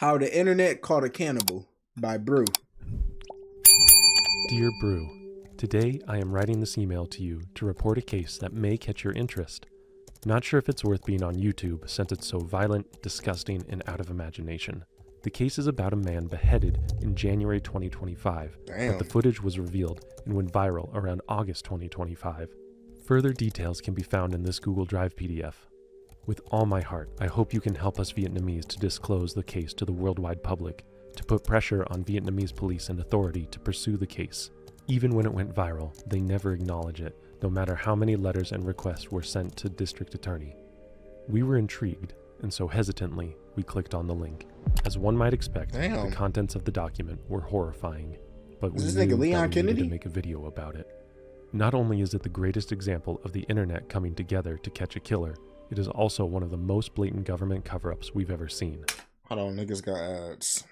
How the Internet Caught a Cannibal by Brew. Dear Brew, today I am writing this email to you to report a case that may catch your interest. Not sure if it's worth being on YouTube since it's so violent, disgusting, and out of imagination. The case is about a man beheaded in January 2025, but the footage was revealed and went viral around August 2025. Further details can be found in this Google Drive PDF. With all my heart, I hope you can help us Vietnamese to disclose the case to the worldwide public, to put pressure on Vietnamese police and authority to pursue the case. Even when it went viral, they never acknowledge it, no matter how many letters and requests were sent to district attorney. We were intrigued, and so hesitantly, we clicked on the link. As one might expect, the contents of the document were horrifying, but we knew that we needed to make a video about it. Not only is it the greatest example of the internet coming together to catch a killer, it is also one of the most blatant government cover-ups we've ever seen. Hold on, niggas got ads.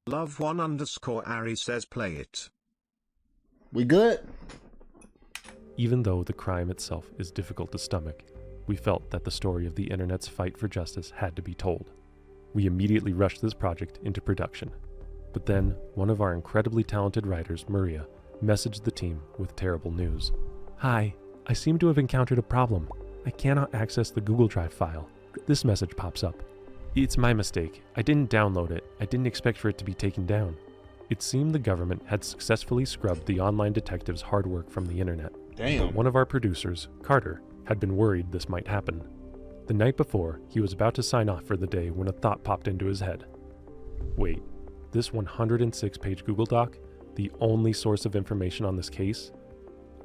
Love1_Ari says play it. We good? Even though the crime itself is difficult to stomach, we felt that the story of the internet's fight for justice had to be told. We immediately rushed this project into production. But then, one of our incredibly talented writers, Maria, messaged the team with terrible news. Hi, I seem to have encountered a problem. I cannot access the Google Drive file. This message pops up. It's my mistake. I didn't download it. I didn't expect for it to be taken down. It seemed the government had successfully scrubbed the online detective's hard work from the internet. Damn. But one of our producers, Carter, had been worried this might happen. The night before, he was about to sign off for the day when a thought popped into his head. Wait, this 106-page Google Doc, the only source of information on this case?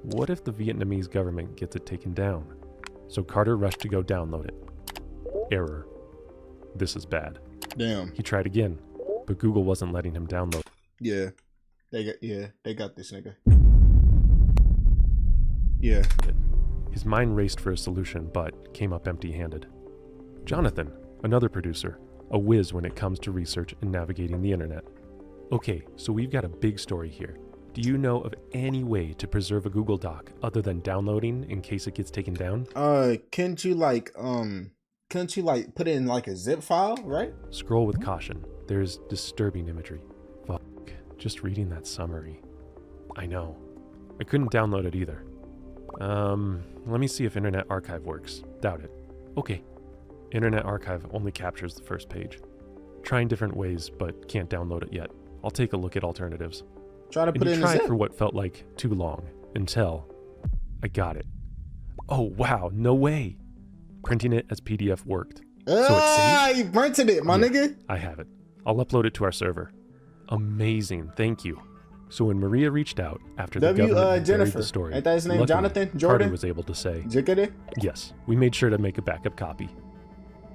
What if the Vietnamese government gets it taken down? So Carter rushed to go download it. Error. This is bad. Damn. He tried again, but Google wasn't letting him download. Yeah. They got this nigga. Yeah. His mind raced for a solution, but came up empty-handed. Jonathan, another producer, a whiz when it comes to research and navigating the internet. Okay, so we've got a big story here. Do you know of any way to preserve a Google Doc other than downloading in case it gets taken down? Couldn't you put it in like a zip file, right? Scroll with caution. There's disturbing imagery. Fuck, just reading that summary. I know. I couldn't download it either. Let me see if Internet Archive works. Doubt it. Okay. Internet Archive only captures the first page. Trying different ways, but can't download it yet. I'll take a look at alternatives. Try to put it in a zip. For what felt like too long, until I got it. Oh wow, no way. Printing it as PDF worked. So it's saved? You printed it, my nigga. I have it. I'll upload it to our server. Amazing, thank you. So when Maria reached out after the government had buried the story, ain't that his name? Jonathan? Jordan? Carter was able to say, Jiggity? yes, we made sure to make a backup copy.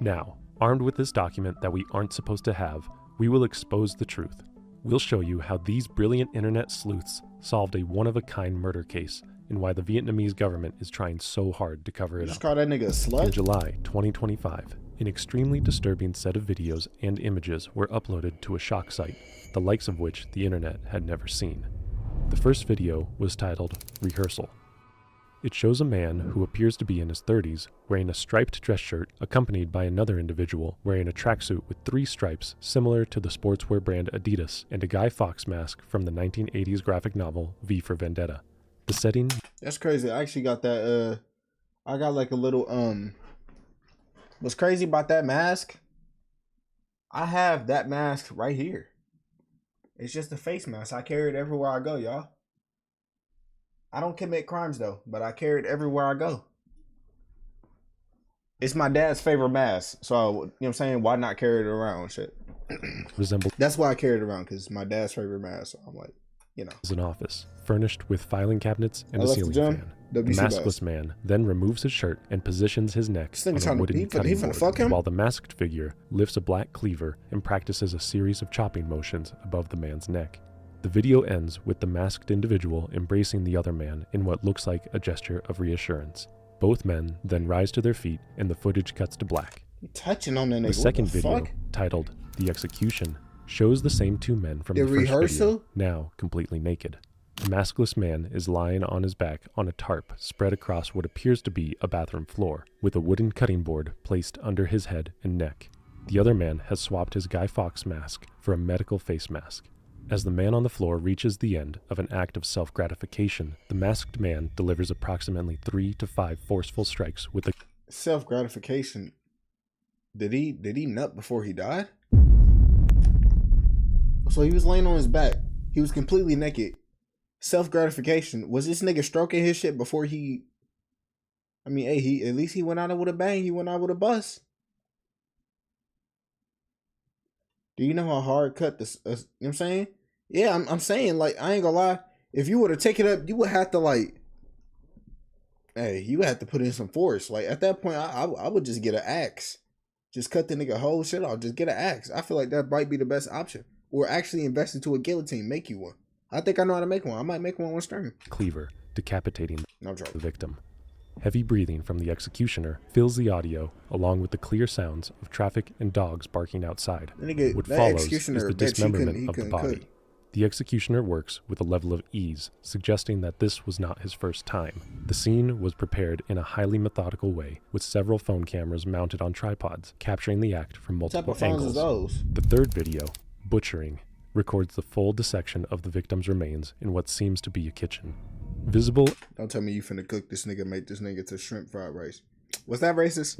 Now, armed with this document that we aren't supposed to have, we will expose the truth. We'll show you how these brilliant internet sleuths solved a one-of-a-kind murder case and why the Vietnamese government is trying so hard to cover it up. Just call that nigga a slut? In July 2025, an extremely disturbing set of videos and images were uploaded to a shock site, the likes of which the internet had never seen. The first video was titled Rehearsal. It shows a man who appears to be in his 30s wearing a striped dress shirt accompanied by another individual wearing a tracksuit with 3 stripes similar to the sportswear brand Adidas and a Guy Fawkes mask from the 1980s graphic novel V for Vendetta. The setting... That's crazy. I actually got that, I got like a little, what's crazy about that mask? I have that mask right here. It's just a face mask. I carry it everywhere I go, y'all. I don't commit crimes though, but I carry it everywhere I go. It's my dad's favorite mask. So, you know what I'm saying? Why not carry it around? Shit. That's why I carry it around, because my dad's favorite mask. So I'm like, you know. Is an office, furnished with filing cabinets and a ceiling fan. The maskless man then removes his shirt and positions his neck on a wooden cutting board, while the masked figure lifts a black cleaver and practices a series of chopping motions above the man's neck. The video ends with the masked individual embracing the other man in what looks like a gesture of reassurance. Both men then rise to their feet and the footage cuts to black. You touching on that nigga. The second what the video, fuck? titled The Execution, shows the same two men from The the first rehearsal? video, now completely naked. The maskless man is lying on his back on a tarp spread across what appears to be a bathroom floor, with a wooden cutting board placed under his head and neck. The other man has swapped his Guy Fawkes mask for a medical face mask. As the man on the floor reaches the end of an act of self-gratification, the masked man delivers approximately 3 to 5 forceful strikes with a Self-gratification. Did he nut before he died? So he was laying on his back. He was completely naked. Self-gratification. Was this nigga stroking his shit before he... I mean, hey, at least he went out with a bang. He went out with a bust. Do you know how hard cut this... you know what I'm saying? Yeah, I'm saying, like, I ain't gonna lie. If you were to take it up, you would have to, like... Hey, you would have to put in some force. Like, at that point, I would just get an axe. Just cut the nigga whole shit off. Just get an axe. I feel like that might be the best option. Or actually invest into a guillotine. Make you one. I think I know how to make one. I might make one string. cleaver, decapitating No the joke. victim. Heavy breathing from the executioner fills the audio, along with the clear sounds of traffic and dogs barking outside. Nigga, What that follows is executioner, the bitch, he dismemberment of the couldn't body. cook. The executioner works with a level of ease, suggesting that this was not his first time. The scene was prepared in a highly methodical way, with several phone cameras mounted on tripods, capturing the act from What type multiple of phones is angles. those? The third video, Butchering, records the full dissection of the victim's remains in what seems to be a kitchen. Visible... Don't tell me you finna cook this nigga, make this nigga to shrimp fried rice. Was that racist?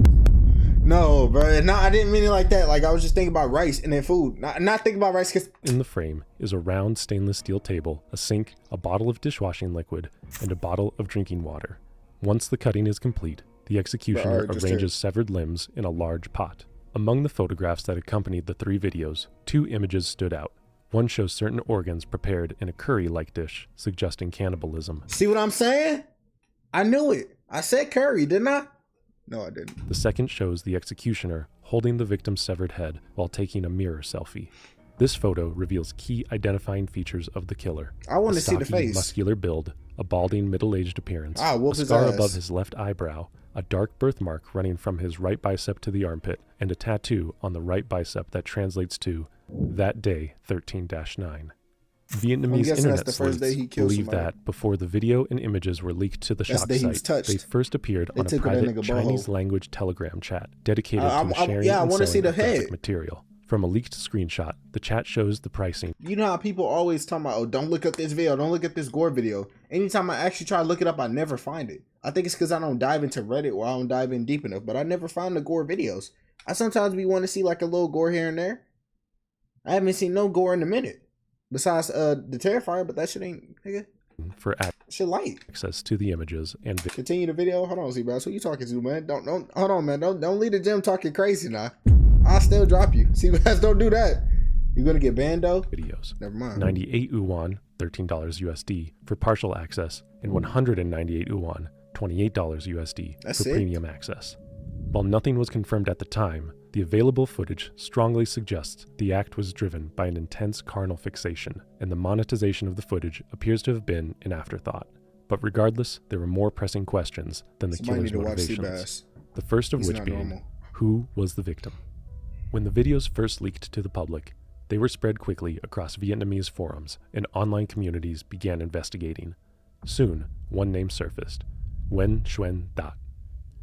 No, bro. No, I didn't mean it like that. Like, I was just thinking about rice and then food. Not thinking about rice because... In the frame is a round stainless steel table, a sink, a bottle of dishwashing liquid, and a bottle of drinking water. Once the cutting is complete, the executioner Alright, just arranges severed limbs in a large pot. Among the photographs that accompanied the 3 videos, 2 images stood out. One shows certain organs prepared in a curry-like dish, suggesting cannibalism. See what I'm saying? I knew it. I said curry, didn't I? No, I didn't. The second shows the executioner holding the victim's severed head while taking a mirror selfie. This photo reveals key identifying features of the killer. I want A to see the stocky, face. muscular build, a balding, middle-aged appearance, Ah, a whoop his scar ass. above his left eyebrow, a dark birthmark running from his right bicep to the armpit, and a tattoo on the right bicep that translates to "That Day 13-9." Vietnamese guessing internet that's the first day sleuths he killed believe somebody. that before the video and images were leaked to the That's shop the day he was site, touched. they first appeared They on a took that private nigga Chinese butthole. language telegram chat dedicated I- to I- sharing yeah, I and wanna selling see the of graphic head. material. From a leaked screenshot, the chat shows the pricing. You know how people always talk about, oh, don't look up this video, don't look at this gore video. Anytime I actually try to look it up, I never find it. I think it's because I don't dive into Reddit or I don't dive in deep enough, but I never find the gore videos. I sometimes be want to see like a little gore here and there. I haven't seen no gore in a minute. Besides the Terrifier, but that shit ain't, nigga. For Shit light. access to the images and Continue the video. Hold on, Z-Bass. Who you talking to, man? Don't hold on, man. Don't leave the gym talking crazy now. I'll still drop you. Z-Bass, don't do that. You gonna get banned though? videos. Never mind. 98 yuan, $13 USD, for partial access, and 198 yuan, $28 USD, That's for it. premium access. While nothing was confirmed at the time, the available footage strongly suggests the act was driven by an intense carnal fixation, and the monetization of the footage appears to have been an afterthought. But regardless, there were more pressing questions than the Somebody killer's need to watch motivations. Z-Bass. The first of He's which not being, normal. who was the victim? When the videos first leaked to the public, they were spread quickly across Vietnamese forums, and online communities began investigating. Soon, one name surfaced: Nguyen Xuyen Dat.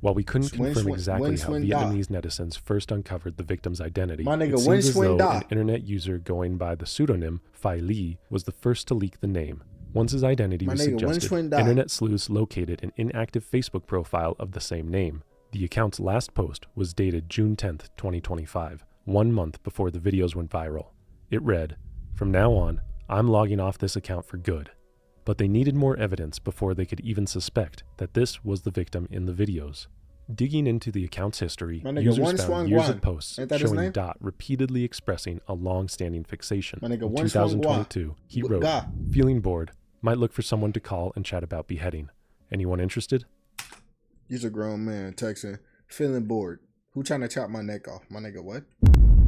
While we couldn't confirm exactly how Vietnamese netizens first uncovered the victim's identity, My nigga, it seems as though Nguyen Xuyen an Dat. internet user going by the pseudonym Phi Li was the first to leak the name. Once his identity My was nigga, Nguyen suggested, Xuyen Dat. internet sleuths located an inactive Facebook profile of the same name. The account's last post was dated June 10th, 2025, 1 month before the videos went viral. It read, "From now on, I'm logging off this account for good." But they needed more evidence before they could even suspect that this was the victim in the videos. Digging into the account's history, My nigga, users Nguyen found Xuyen years Guan. of posts Ain't that his showing name? Dot repeatedly expressing a long-standing fixation. My nigga, In Nguyen Xuyen Guan. 2022, he wrote, Ga. "Feeling bored, might look for someone to call and chat about beheading. Anyone interested?" You're a grown man texting, feeling bored. Who trying to chop my neck off? My nigga, what?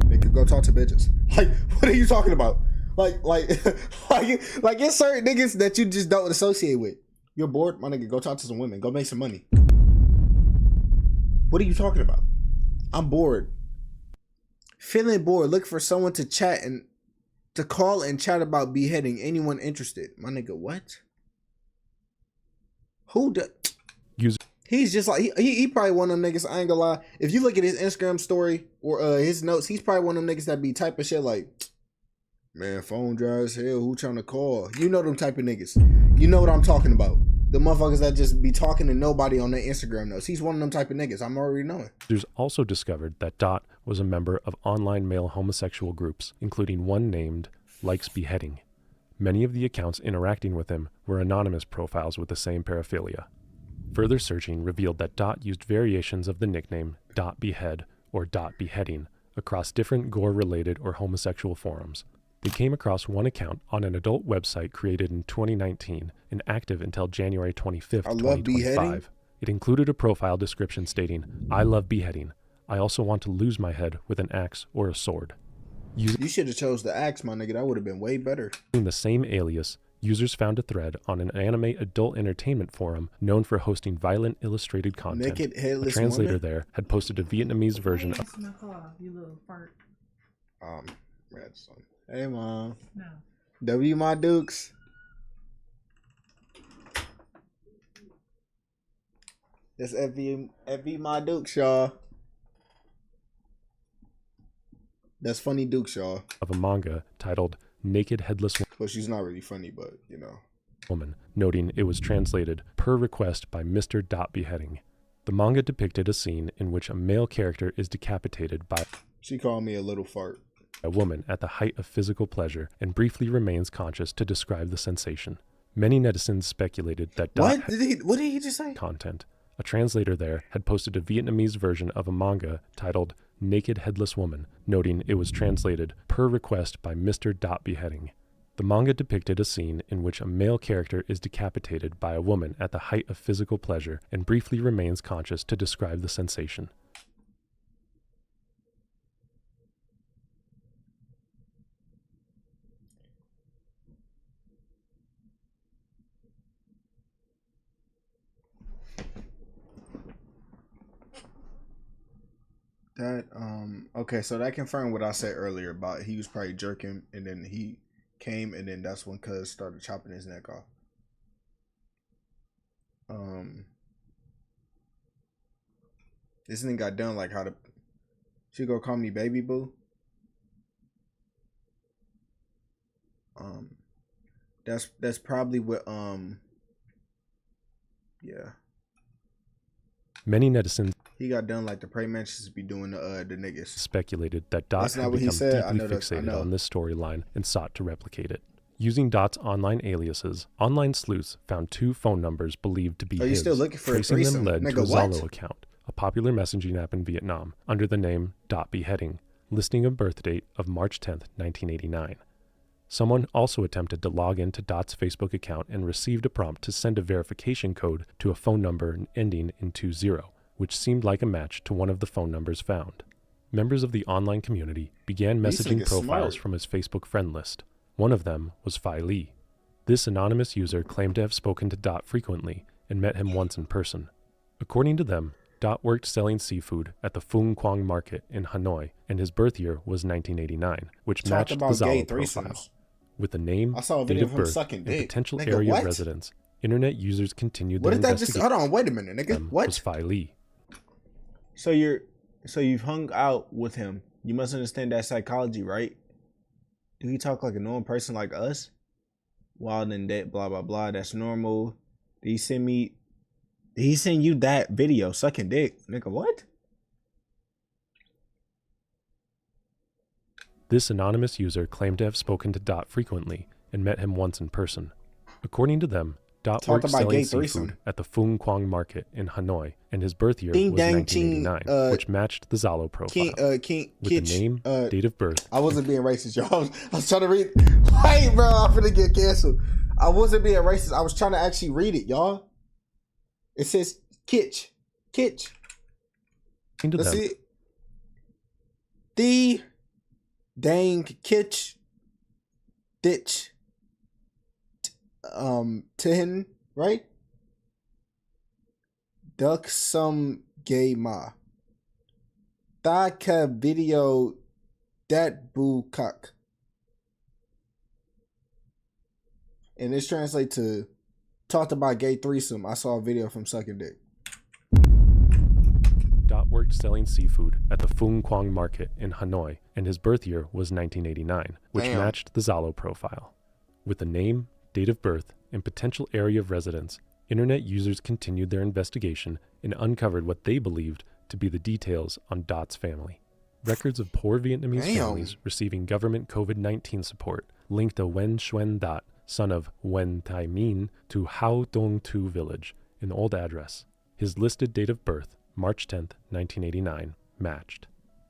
Nigga, go talk to bitches. Like, what are you talking about? like like it's certain niggas that you just don't associate with. You're bored, my nigga. Go talk to some women. Go make some money. What are you talking about? I'm bored. Feeling bored. Look for someone to chat and to call and chat about beheading anyone interested. My nigga, what? Who does? He's just like he probably one of them niggas. I ain't gonna lie. If you look at his Instagram story or his notes, he's probably one of them niggas that be typing shit like, man, phone dry as hell. Who trying to call? You know them type of niggas. You know what I'm talking about. The motherfuckers that just be talking to nobody on their Instagram notes. He's one of them type of niggas. I'm already knowing. There's also discovered that Dot was a member of online male homosexual groups, including one named Likes Beheading. Many of the accounts interacting with him were anonymous profiles with the same paraphilia. Further searching revealed that Dot used variations of the nickname Dot Behead or Dot Beheading across different gore-related or homosexual forums. They came across one account on an adult website created in 2019 and active until January 25th, 2025. It included a profile description stating, "I love beheading. I also want to lose my head with an axe or a sword." You should have chose the axe, my nigga. That would have been way better. Using the same alias, users found a thread on an anime adult entertainment forum known for hosting violent illustrated content. Naked headless a translator woman? there had posted a Vietnamese version of you little fart. Hey, Mom. No. W my Dukes. That's FV my Dukes, y'all. That's funny Dukes, y'all. of a manga titled Naked Headless Well, she's not really funny, but, you know. Woman, noting it was translated per request by Mr. Dot Beheading. The manga depicted a scene in which a male character is decapitated by She called me a little fart. a woman at the height of physical pleasure and briefly remains conscious to describe the sensation. Many netizens speculated that Dot What did he just say? content. A translator there had posted a Vietnamese version of a manga titled Naked Headless Woman, noting it was translated per request by Mr. Dot Beheading. The manga depicted a scene in which a male character is decapitated by a woman at the height of physical pleasure and briefly remains conscious to describe the sensation. That okay, so that confirmed what I said earlier about he was probably jerking and then he came and then that's when Cuz started chopping his neck off. This nigga got done like how to she go call me baby boo. That's probably what yeah. Many netizens He got done like the prey mansions be doing the niggas. speculated that Dot That's had not what he become said. I deeply know that's- I fixated know. on this storyline and sought to replicate it. Using Dot's online aliases, online sleuths found 2 phone numbers believed to be Are you his. still looking for a Tracing them threesome? led to Nigga, a what? Zalo account, a popular messaging app in Vietnam, under the name Dot Beheading, listing a birth date of March 10th, 1989. Someone also attempted to log into Dot's Facebook account and received a prompt to send a verification code to a phone number ending in 20, which seemed like a match to one of the phone numbers found. Members of the online community began These messaging niggas profiles smart. from his Facebook friend list. One of them was Phi Lee. This anonymous user claimed to have spoken to Dot frequently and met him once in person. According to them, Dot worked selling seafood at the Phuong Quang Market in Hanoi, and his birth year was 1989, which Talked matched the about gay Zalo profile. threesomes. With the name, I saw a date video of of him birth, sucking and dick. potential Nigga, area what? of residence, internet users continued What their did that just investigation. hold on, wait a minute, nigga. Them What? was Phi Lee. So you've hung out with him. You must understand that psychology, right? Do he talk like a normal person like us? Wild and dead, blah blah blah. That's normal. Did he send you that video sucking dick? Nigga, what? This anonymous user claimed to have spoken to Dot frequently and met him once in person. According to them, Dot Talked worked about selling gay seafood threesome. at the Phuong Quang Market in Hanoi, and his birth year Ding was dang 1989, ching, which matched the Zalo profile. King, With the name, date of birth, I wasn't being racist, y'all. I was trying to read. Wait, bro, I'm finna get canceled. I wasn't being racist. I was trying to actually read it, y'all. It says kitsch. into Let's them, see it. The dang kitsch. Ditch. Tin, right? Duck some gay ma. Ta ka video dat boo kak. And this translates to talked about gay threesome. I saw a video from Sucking Dick. Dot worked selling seafood at the Phuong Quang Market in Hanoi, and his birth year was 1989, which matched the Zalo profile. With the name, date of birth, and potential area of residence, internet users continued their investigation and uncovered what they believed to be the details on Dot's family. Records of poor Vietnamese families receiving government COVID-19 support linked a Nguyen Xuyen Dot, son of Nguyen Thai Minh, to Hao Dong Tu village, an old address. His listed date of birth, March 10, 1989, matched.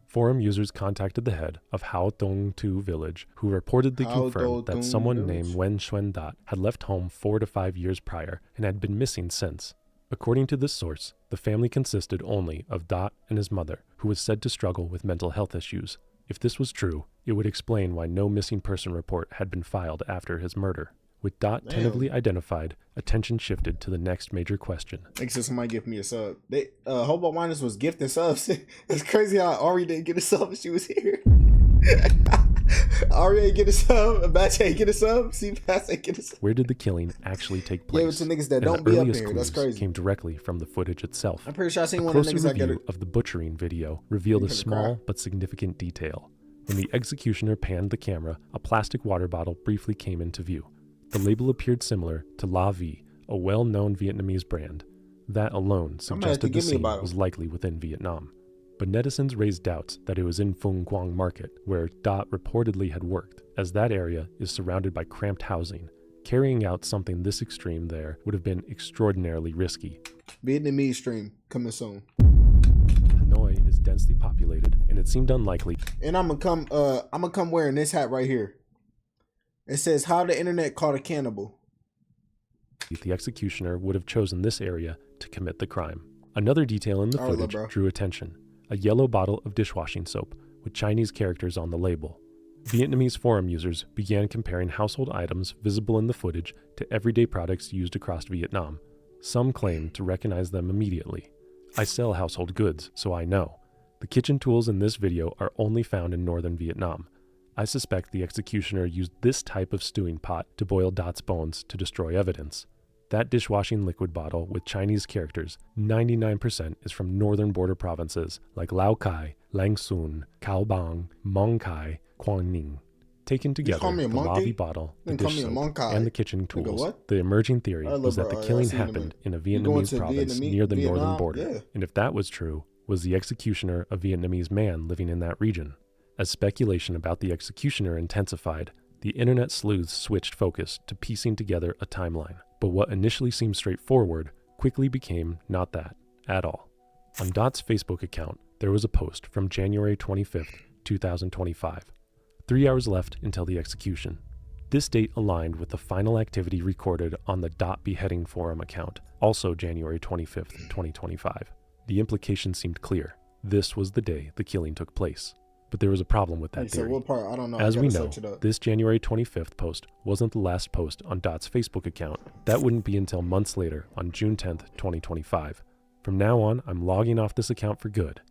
Forum users contacted the head of Hao Dong Tu village, who reportedly confirmed that someone named Nguyen Xuyen Dot had left home 4 to 5 years prior and had been missing since. According to this source, the family consisted only of Dot and his mother, who was said to struggle with mental health issues. If this was true, it would explain why no missing person report had been filed after his murder. With Dot tentatively identified, attention shifted to the next major question. Thanks to somebody give me a sub. They Hobo Miners was gifting subs. It's crazy how Ari didn't get a sub when she was here. Ari ain't get a sub. Batch ain't get a sub. C-Pass ain't get a sub. Where did the killing actually take place? Yeah, it's the niggas that don't be up here. That's crazy. Came directly from the footage itself. I'm pretty sure I seen one of the niggas that got it. Of the butchering video revealed a small but significant detail. When the executioner panned the camera, a plastic water bottle briefly came into view. The label appeared similar to La Vie, a well-known Vietnamese brand. That alone suggested the scene was likely within Vietnam. But netizens raised doubts that it was in Phuong Quang Market, where Dot reportedly had worked, as that area is surrounded by cramped housing. Carrying out something this extreme there would have been extraordinarily risky. Vietnamese stream coming soon. Hanoi is densely populated, and it seemed unlikely. And I'm gonna come wearing this hat right here. It says how the internet caught a cannibal. The executioner would have chosen this area to commit the crime. Another detail in the footage drew attention. A yellow bottle of dishwashing soap with Chinese characters on the label. Vietnamese forum users began comparing household items visible in the footage to everyday products used across Vietnam. Some claimed to recognize them immediately. I sell household goods, so I know. The kitchen tools in this video are only found in northern Vietnam. I suspect the executioner used this type of stewing pot to boil Dot's bones to destroy evidence. That dishwashing liquid bottle with Chinese characters, 99% is from northern border provinces like Lao Cai, Lang Son, Cao Bang, Mong Cai, Quang Ninh. Taken together, the lobby bottle, the dish soap, and the kitchen tools, the emerging theory was that the killing happened in a Vietnamese province near the northern border. And if that was true, was the executioner a Vietnamese man living in that region? As speculation about the executioner intensified, the internet sleuths switched focus to piecing together a timeline. But what initially seemed straightforward quickly became not that at all. On Dot's Facebook account, there was a post from January 25th, 2025. 3 hours left until the execution. This date aligned with the final activity recorded on the Dot Beheading Forum account, also January 25th, 2025. The implication seemed clear. This was the day the killing took place. But there was a problem with that theory. So what part? I don't know. As we know, this January 25th post wasn't the last post on Dot's Facebook account. That wouldn't be until months later on June 10th, 2025. From now on, I'm logging off this account for good.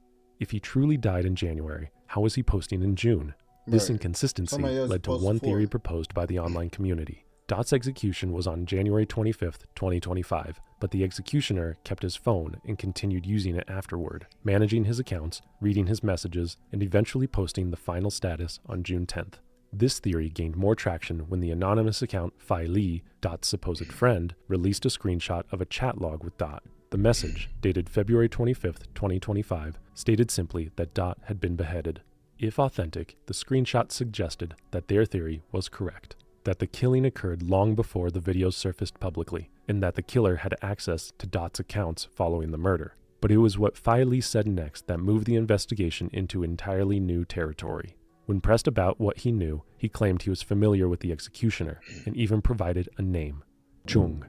If he truly died in January, how was he posting in June? This inconsistency led to one theory proposed by the online community. Dot's execution was on January 25th, 2025, but the executioner kept his phone and continued using it afterward, managing his accounts, reading his messages, and eventually posting the final status on June 10th. This theory gained more traction when the anonymous account Phi Li, Dot's supposed friend, released a screenshot of a chat log with Dot. The message, dated February 25th, 2025, stated simply that Dot had been beheaded. If authentic, the screenshot suggested that their theory was correct. That the killing occurred long before the videos surfaced publicly, and that the killer had access to Dot's accounts following the murder. But it was what Phi Li said next that moved the investigation into entirely new territory. When pressed about what he knew, he claimed he was familiar with the executioner, and even provided a name, Chung.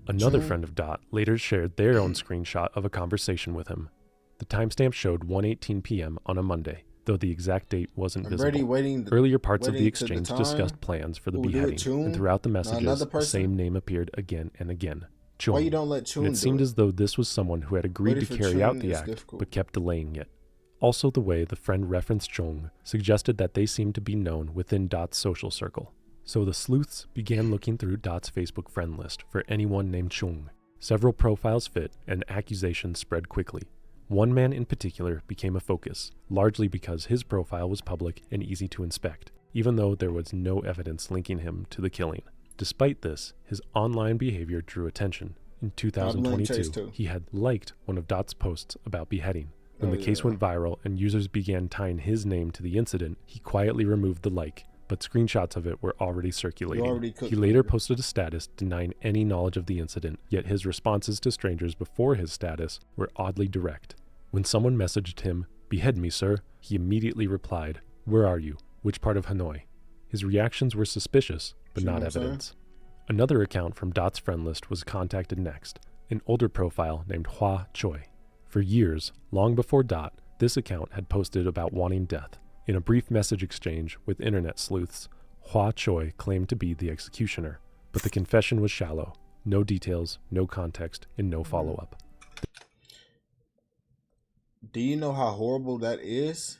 Another friend of Dot later shared their own screenshot of a conversation with him. The timestamp showed 1:18 p.m. on a Monday. though the exact date wasn't And Brady visible. Earlier parts of the waiting to exchange the time. discussed plans for the Who would do it, beheading, Chun? and throughout the Not messages, another the person? same name appeared again and again, Why Chung. you don't let Chun And it do seemed it? as though this was someone who had agreed Waiting to for carry out Chun the is act, difficult. but kept delaying it. Also, the way the friend referenced Chung suggested that they seemed to be known within Dot's social circle. So the sleuths began looking through Dot's Facebook friend list for anyone named Chung. Several profiles fit, and accusations spread quickly. One man in particular became a focus, largely because his profile was public and easy to inspect, even though there was no evidence linking him to the killing. Despite this, his online behavior drew attention. In 2022, he had liked one of Dot's posts about beheading. When the case went viral and users began tying his name to the incident, he quietly removed the like, but screenshots of it were already circulating. He later posted a status denying any knowledge of the incident, yet his responses to strangers before his status were oddly direct. When someone messaged him, "Behead me, sir," he immediately replied, "Where are you? Which part of Hanoi?" His reactions were suspicious, but not evidence. Another account from Dot's friend list was contacted next, an older profile named Hua Choi. For years, long before Dot, this account had posted about wanting death. In a brief message exchange with internet sleuths, Hua Choi claimed to be the executioner, but the confession was shallow. No details, no context, and no follow-up. Do you know how horrible that is?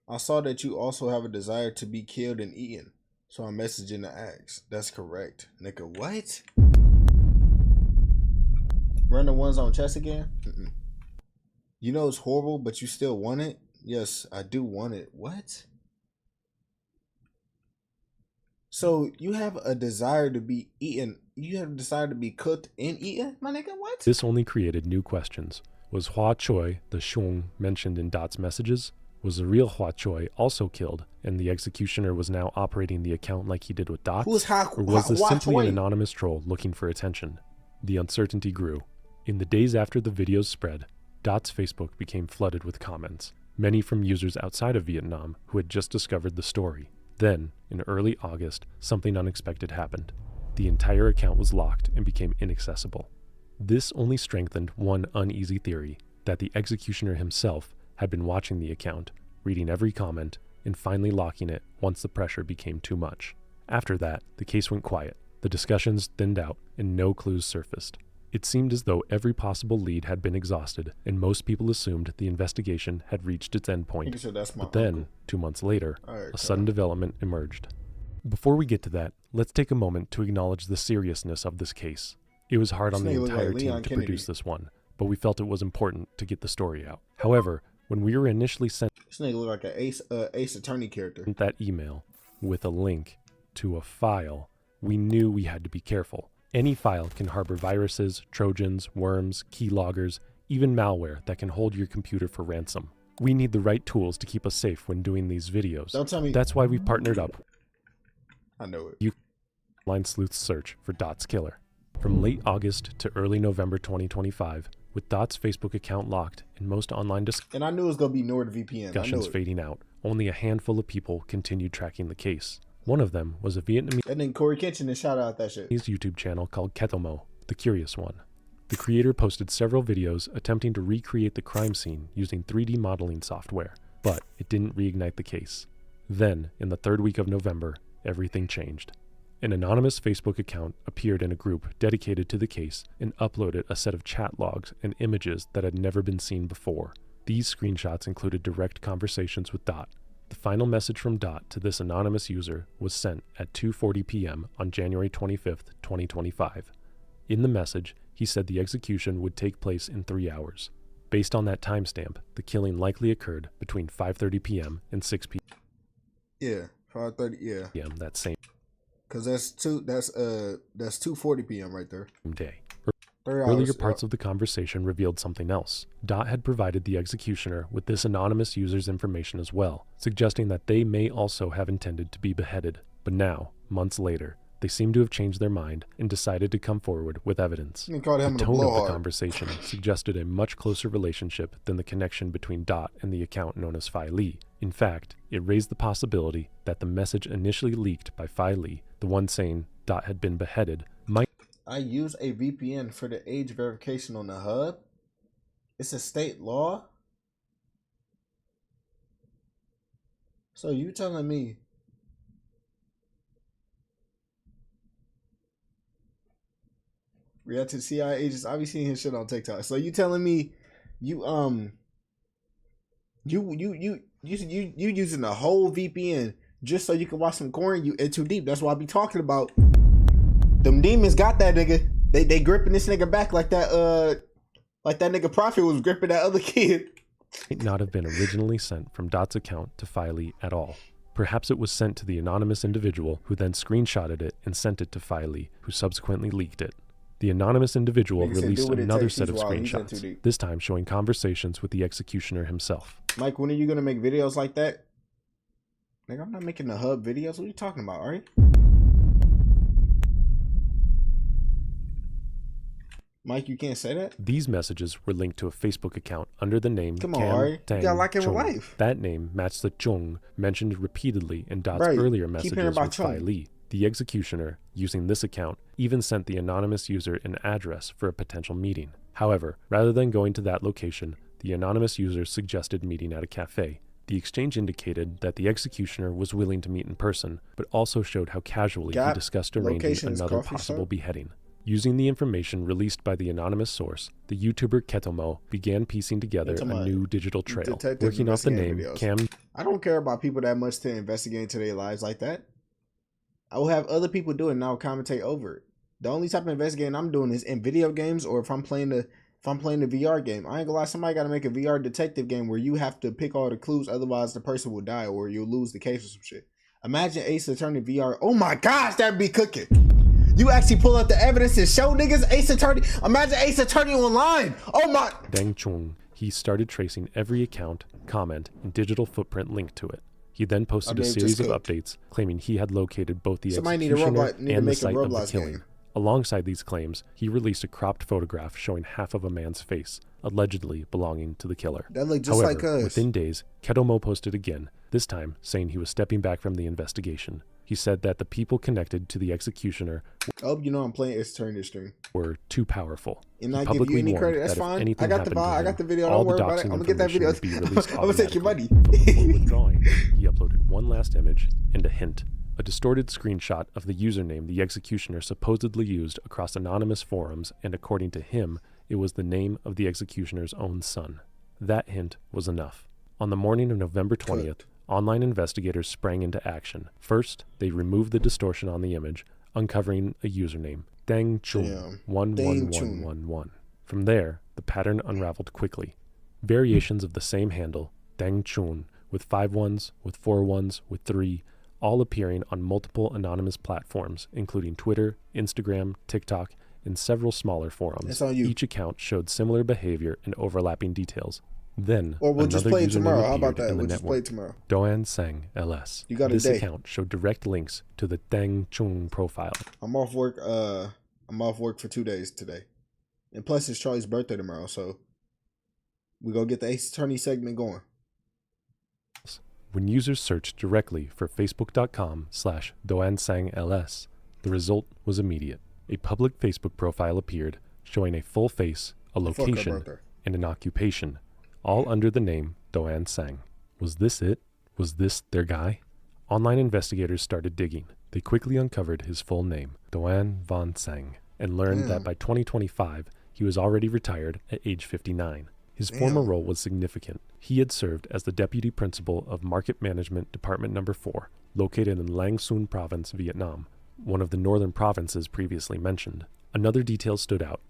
I saw that you also have a desire to be killed and eaten, so I'm messaging to ask. That's correct. Nigga, what? Run the ones on chest again? You know it's horrible, but you still want it? Yes, I do want it. What? So you have a desire to be eaten. You have a desire to be cooked and eaten? My nigga, what? This only created new questions. Was Hua Choi, the Shung mentioned in Dot's messages? Was the real Hua Choi also killed, and the executioner was now operating the account like he did with Dot? Or was this simply an anonymous troll looking for attention? The uncertainty grew. In the days after the videos spread, Dot's Facebook became flooded with comments, many from users outside of Vietnam who had just discovered the story. Then, in early August, something unexpected happened. The entire account was locked and became inaccessible. This only strengthened one uneasy theory, that the executioner himself had been watching the account, reading every comment, and finally locking it once the pressure became too much. After that, the case went quiet. The discussions thinned out, and no clues surfaced. It seemed as though every possible lead had been exhausted, and most people assumed the investigation had reached its endpoint. But then, 2 months later, a sudden development emerged. Before we get to that, let's take a moment to acknowledge the seriousness of this case. It was hard on the entire team to produce this one, but we felt it was important to get the story out. However, when we were initially sent This nigga look like an Ace Attorney character. That email with a link to a file, we knew we had to be careful. Any file can harbor viruses, trojans, worms, keyloggers, even malware that can hold your computer for ransom. We need the right tools to keep us safe when doing these videos. Don't tell me. That's why we partnered up. I know it. You online sleuth search for Dot's killer. From late August to early November 2025, with Dot's Facebook account locked and most online and I knew it was gonna be NordVPN. discussions fading out, only a handful of people continued tracking the case. One of them was a Vietnamese and then Corey Kitchen and shout out that shit. YouTube channel called Ketomo, The Curious One. The creator posted several videos attempting to recreate the crime scene using 3D modeling software, but it didn't reignite the case. Then, in the third week of November, everything changed. An anonymous Facebook account appeared in a group dedicated to the case and uploaded a set of chat logs and images that had never been seen before. These screenshots included direct conversations with Dot. The final message from Dot to this anonymous user was sent at 2:40 p.m. on January 25th, 2025. In the message, he said the execution would take place in 3 hours. Based on that timestamp, the killing likely occurred between 5:30 p.m. and 6 p.m. Yeah, 5:30. Yeah. That same Cause that's 2:40 p.m. right there. Day. Earlier parts of the conversation revealed something else. Dot had provided the executioner with this anonymous user's information as well, suggesting that they may also have intended to be beheaded. But now, months later, they seem to have changed their mind and decided to come forward with evidence. The tone of the conversation suggested a much closer relationship than the connection between Dot and the account known as Phi Lee. In fact, it raised the possibility that the message initially leaked by Phi Lee, the one saying Dot had been beheaded, might I use a VPN for the age verification on the hub. It's a state law. So you telling me react to CIA agents? I be seeing his shit on TikTok. So you telling me you you using the whole VPN just so you can watch some corn? You in too deep. That's what I be talking about. Them demons got that nigga. They gripping this nigga back like that nigga Prophet was gripping that other kid. Might not have been originally sent from Dot's account to Filey at all. Perhaps it was sent to the anonymous individual who then screenshotted it and sent it to Filey, who subsequently leaked it. The anonymous individual released another set of screenshots, this time showing conversations with the executioner himself. Mike, when are you gonna make videos like that? Nigga, I'm not making the hub videos. What are you talking about, Ari? Mike, you can't say that? These messages were linked to a Facebook account under the name Come on, Ari. You gotta like it with life. That name matched the Chung mentioned repeatedly in Dot's earlier messages with Fai Li. The executioner, using this account, even sent the anonymous user an address for a potential meeting. However, rather than going to that location, the anonymous user suggested meeting at a cafe. The exchange indicated that the executioner was willing to meet in person, but also showed how casually he discussed arranging another possible beheading. Using the information released by the anonymous source, the YouTuber Ketomo began piecing together a new digital trail, working off the name Cam. I don't care about people that much to investigate into their lives like that. I will have other people do it and I'll commentate over it. The only type of investigating I'm doing is in video games or if I'm playing the VR game. I ain't gonna lie, somebody gotta make a VR detective game where you have to pick all the clues, otherwise the person will die or you'll lose the case or some shit. Imagine Ace Attorney VR. Oh my gosh, that'd be cooking. You actually pull out the evidence and show niggas Ace Attorney. Imagine Ace Attorney online. Oh my. Deng Chung. He started tracing every account, comment, and digital footprint linked to it. He then posted a series of updates claiming he had located both the executioner and the site of the killing. Alongside these claims, he released a cropped photograph showing half of a man's face, allegedly belonging to the killer. That looked just like us. Within days, Ketomo posted again, this time saying he was stepping back from the investigation. He said that the people connected to the executioner I'm playing Ace Attorney stream. Were too powerful. And I give you any credit, that's fine. I got the file, I got the video, don't worry about it. I'm gonna get that video. I'm gonna take your money. Withdrawing, he uploaded one last image and a hint. A distorted screenshot of the username the executioner supposedly used across anonymous forums, and according to him, it was the name of the executioner's own son. That hint was enough. On the morning of November 20th, online investigators sprang into action. First, they removed the distortion on the image, uncovering a username, Deng Chung 11111. From there, the pattern unraveled quickly. Variations of the same handle, Deng Chung, with 5 ones, with 4 ones, with 3, all appearing on multiple anonymous platforms, including Twitter, Instagram, TikTok, and several smaller forums. Each account showed similar behavior and overlapping details. Then, we'll just play it tomorrow. How about that? We'll just play it tomorrow. Doan Sang LS. You got this account showed direct links to the Deng Chung profile. I'm off work. I'm off work for 2 days today, and plus it's Charlie's birthday tomorrow, so we go get the Ace Attorney segment going. When users searched directly for facebook.com/DoanSangLS, the result was immediate. A public Facebook profile appeared showing a full face, a location, and an occupation, all under the name Doan Sang. Was this it? Was this their guy? Online investigators started digging. They quickly uncovered his full name, Doan Von Sang, and learned that by 2025, he was already retired at age 59. His former role was significant. He had served as the deputy principal of Market Management Department No. 4, located in Lang Son Province, Vietnam, one of the northern provinces previously mentioned. Another detail stood out.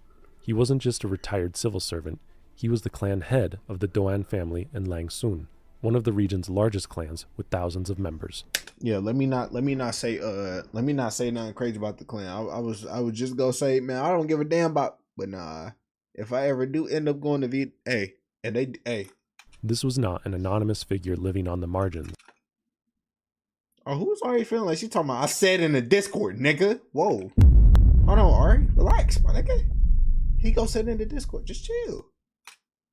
He wasn't just a retired civil servant, he was the clan head of the Doan family in Lang Son, one of the region's largest clans with thousands of members. Yeah, let me not say nothing crazy about the clan. I would just go say, man, I don't give a damn about, but nah. If I ever do end up going to This was not an anonymous figure living on the margins. Oh, who's Ari feeling like she talking about? I said in the Discord, nigga. Whoa. Hold on, Ari. Relax, my nigga. He go sit in the Discord. Just chill.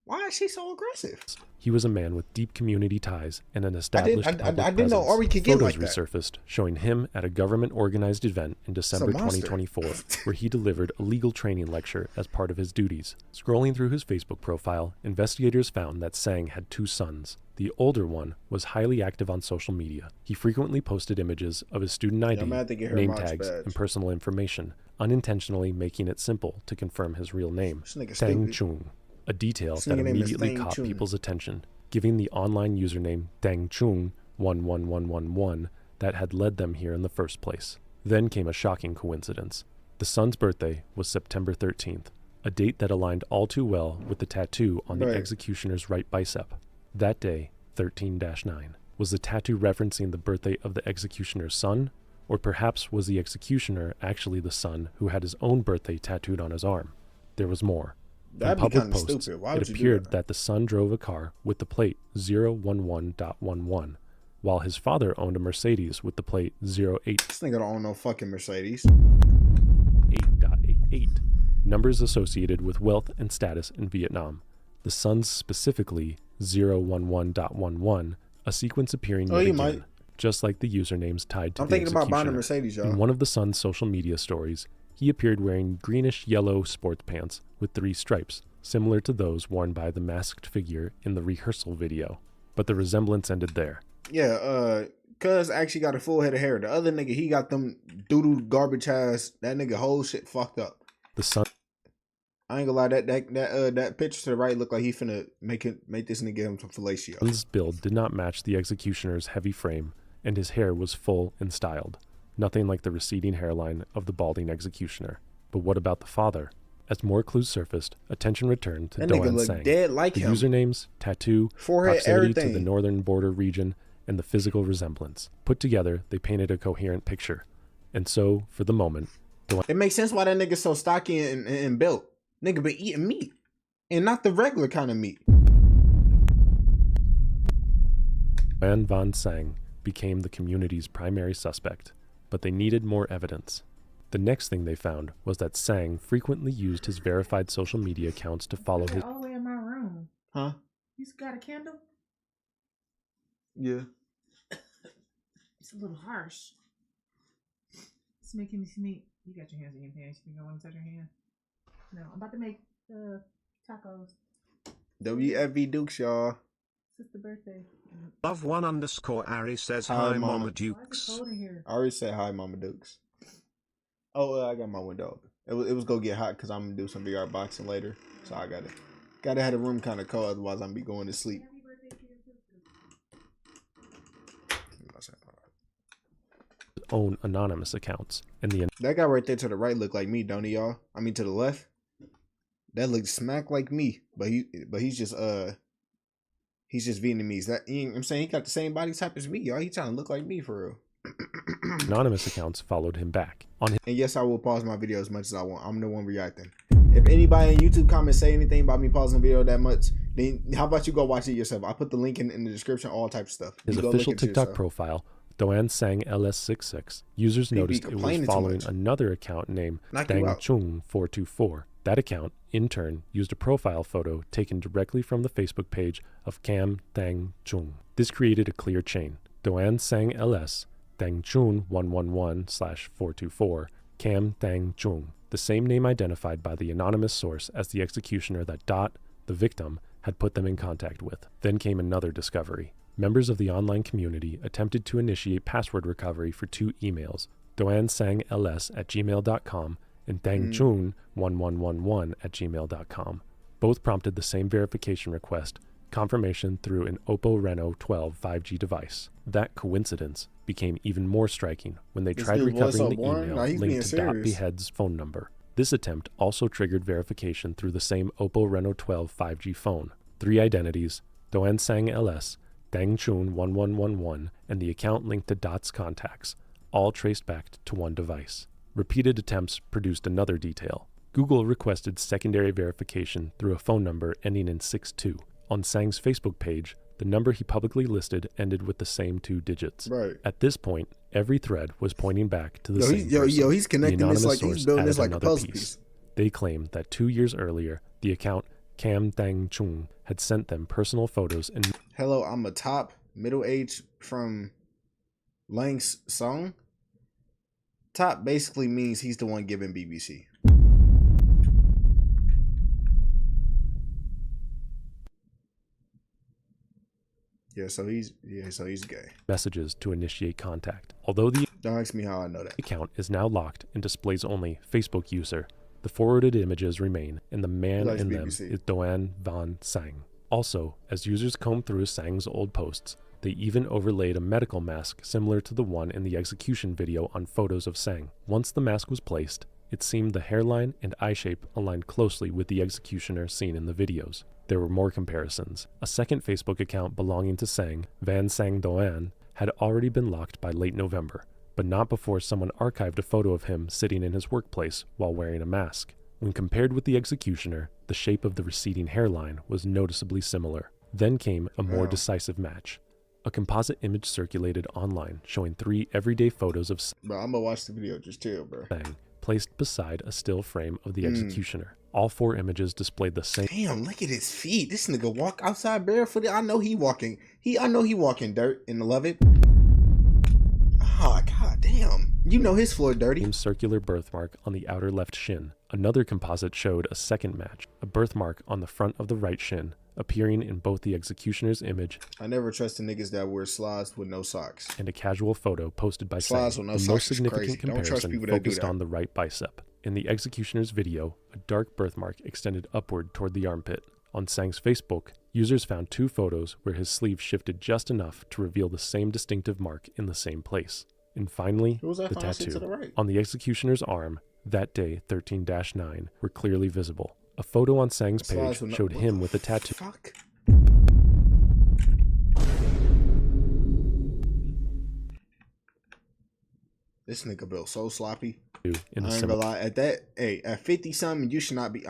Why is she so aggressive? He was a man with deep community ties and an established public I didn't know presence. Ari could get Photos like that. resurfaced showing him at a government-organized event in December monster. 2024, where he delivered a legal training lecture as part of his duties. Scrolling through his Facebook profile, investigators found that Sang had 2 sons. The older one was highly active on social media. He frequently posted images of his student ID, name tags, and personal information, unintentionally making it simple to confirm his real name, Tang Chung. A detail that immediately caught people's attention, giving the online username Dangchung11111 that had led them here in the first place. Then came a shocking coincidence. The son's birthday was September 13th, a date that aligned all too well with the tattoo on the executioner's right bicep. That day, 13-9. Was the tattoo referencing the birthday of the executioner's son? Or perhaps was the executioner actually the son who had his own birthday tattooed on his arm? There was more. From public posts, it appeared that the son drove a car with the plate 011.11, while his father owned a Mercedes with the plate 08. This nigga don't own no fucking Mercedes. 8.88, numbers associated with wealth and status in Vietnam. The son's specifically 011.11, a sequence appearing yet again, just like the usernames tied to the executioner. I'm thinking about buying a Mercedes, y'all. In one of the son's social media stories, he appeared wearing greenish-yellow sports pants with 3 stripes, similar to those worn by the masked figure in the rehearsal video. But the resemblance ended there. Yeah, Cuz actually got a full head of hair. The other nigga, he got them doo-doo garbage ass. That nigga whole shit fucked up. The son. I ain't gonna lie, that picture to the right looked like he finna make this nigga him some fellatio. His build did not match the executioner's heavy frame, and his hair was full and styled. Nothing like the receding hairline of the balding executioner. But what about the father? As more clues surfaced, attention returned to Do-an Sang. Dead like the him. Usernames, tattoo, forehead, proximity everything. To the northern border region, and the physical resemblance. Put together, they painted a coherent picture. And so, for the moment, it makes sense why that nigga's so stocky and built. Nigga been eating meat. And not the regular kind of meat. Do-an Sang became the community's primary suspect. But they needed more evidence. The next thing they found was that Sang frequently used his verified social media accounts to follow his... all the way in my room. Huh? You got a candle? Yeah. It's a little harsh. It's making me sneak. You got your hands in your pants. You don't want to touch your hand? No, I'm about to make tacos. WFV Dukes, y'all. It's the birthday. Love1_Ari says hi, Mama Dukes. Why is it cold in here? I already said hi, Mama Dukes. Oh, I got my window open. It was gonna get hot because I'm gonna do some VR boxing later, so I gotta have the room kind of cold, otherwise I'm gonna be going to sleep. Own anonymous accounts, and that guy right there to the right look like me, don't he, y'all? I mean, to the left, that looks smack like me, but he's just Vietnamese. That, you know what I'm saying, he got the same body type as me, y'all. He trying to look like me for real. Anonymous accounts followed him back. And yes, I will pause my video as much as I want. I'm the one reacting. If anybody in YouTube comments say anything about me pausing the video that much, then how about you go watch it yourself? I put the link in the description, all types of stuff. His official TikTok profile, Do-an Sang LS66, users noticed it was following another account named Dangchung424. That account, in turn, used a profile photo taken directly from the Facebook page of Cam Thang Chung. This created a clear chain. Do-an Sang LS, Dangchun111/424, Cam Thang Chung, the same name identified by the anonymous source as the executioner that Dot, the victim, had put them in contact with. Then came another discovery. Members of the online community attempted to initiate password recovery for 2 emails, doansangls@gmail.com and dangchun1111@gmail.com. Both prompted the same verification request, confirmation through an Oppo Reno 12 5G device. That coincidence became even more striking when they tried recovering the email linked to Dot Behead's phone number. This attempt also triggered verification through the same Oppo Reno 12 5G phone. 3 identities, Do-an Sang LS, Dangchun1111, and the account linked to Dot's contacts, all traced back to one device. Repeated attempts produced another detail. Google requested secondary verification through a phone number ending in 62. On Sang's Facebook page, the number he publicly listed ended with the same 2 digits. Right. At this point, every thread was pointing back to the same person. He's connecting this like he's building this like a puzzle piece. They claimed that 2 years earlier, the account Cam Dang Chung had sent them personal photos and Hello, I'm a top middle age from Lang's song. Top basically means he's the one giving BBC. So he's gay. messages to initiate contact. Although the Don't ask me how I know that. account is now locked and displays only Facebook user, the forwarded images remain, and the man He likes in them BBC. is Doan Van Sang. Also, as users combed through Sang's old posts, they even overlaid a medical mask similar to the one in the execution video on photos of Sang. Once the mask was placed, it seemed the hairline and eye shape aligned closely with the executioner seen in the videos. There were more comparisons. A second Facebook account belonging to Sang, Van Sang Doan, had already been locked by late November, but not before someone archived a photo of him sitting in his workplace while wearing a mask. When compared with the executioner, the shape of the receding hairline was noticeably similar. Then came a more decisive match. A composite image circulated online showing 3 everyday photos of Bro, I'm gonna watch the video. Just chill, bro. Sang placed beside a still frame of the executioner. All 4 images displayed the same Damn, look at his feet. This nigga walk outside barefooted. I know he walking. I know he walking dirt and love it. Oh, god damn. You know his floor dirty. circular birthmark on the outer left shin. Another composite showed a second match, a birthmark on the front of the right shin, appearing in both the executioner's image I never trust the niggas that wear slides with no socks. and a casual photo posted by Slides Sang. with no The socks most is significant crazy. Don't trust comparison people that do focused that. on the right bicep. In the executioner's video, a dark birthmark extended upward toward the armpit. On Sang's Facebook, users found 2 photos where his sleeve shifted just enough to reveal the same distinctive mark in the same place. And finally, Who was that the fine shit tattoo. to the right? On the executioner's arm, that day 13-9 were clearly visible. A photo on Sang's page Slides with no- showed what him the with a tattoo Fuck. This nigga built so sloppy. in a I ain't gonna similar lie. At 50 something, you should not be.